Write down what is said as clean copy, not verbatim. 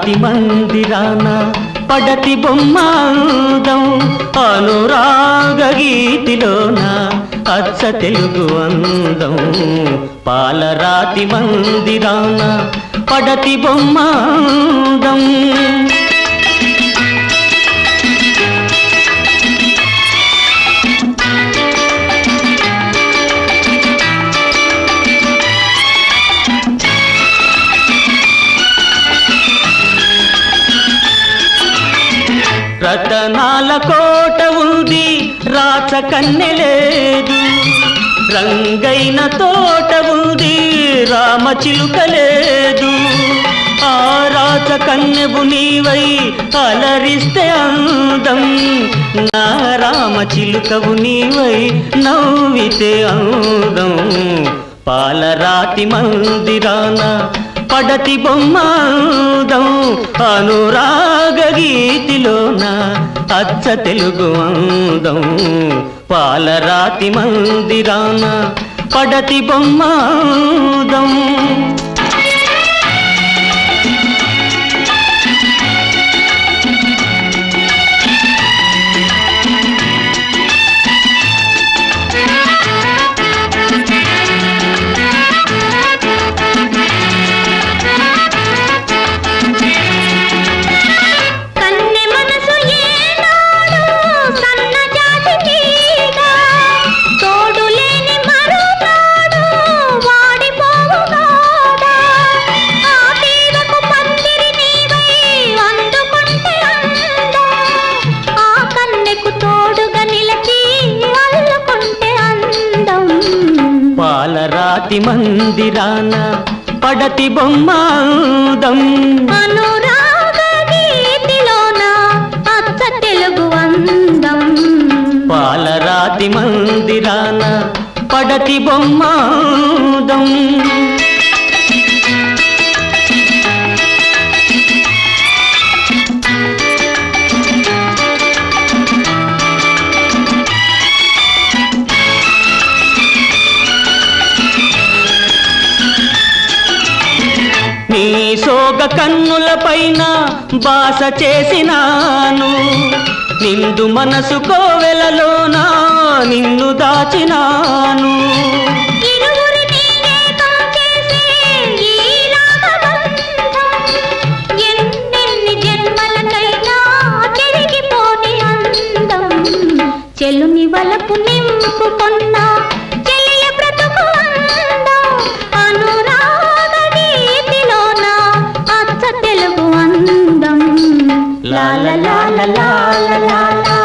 రాతి మందిరాన పడతి బొమ్మాందం అనురాగ గీతిలోన అచ్చ తెలుగు అందం పాలరాతి మందిరాన పడతి బొమ్మాందం రతనాల కోట ఉంది రాచ కన్నె లేదు రంగైన తోట ఉంది రామ చిలుక లేదు ఆ రాచ కన్నెబు నీవై అలరిస్తే అందం నా రామ చిలుకవు నీవై నవ్వితే అందం పాలరాతి మందిరాన పడతి బొమ్మాందం అనురాగ గీతిలోన అచ్చ తెలుగు అందం పాలరాతి మందిరాన పడతి బొమ్మాందం పాలరాతి మందిరాన పడతి బొమ్మాందం అనురాగ గీతిలోన అచ్చ తెలుగు అందం పాలరాతి మందిరాన పడతి బొమ్మాందం నీ సోగ కన్నుల పైన బాస చేసినాను నిండు మనసు కోవెలలోన నిన్ను దాచినాను ఎన్నెన్ని జన్మలకైనా చెరిగిపోని అందం చెలుని వలపు నింపుకున్న చెలియ బ్రతుకు అందం అనురాగ గీతిలోన అచ్చ తెలుగు అందం లా లా లా లా లా లా లా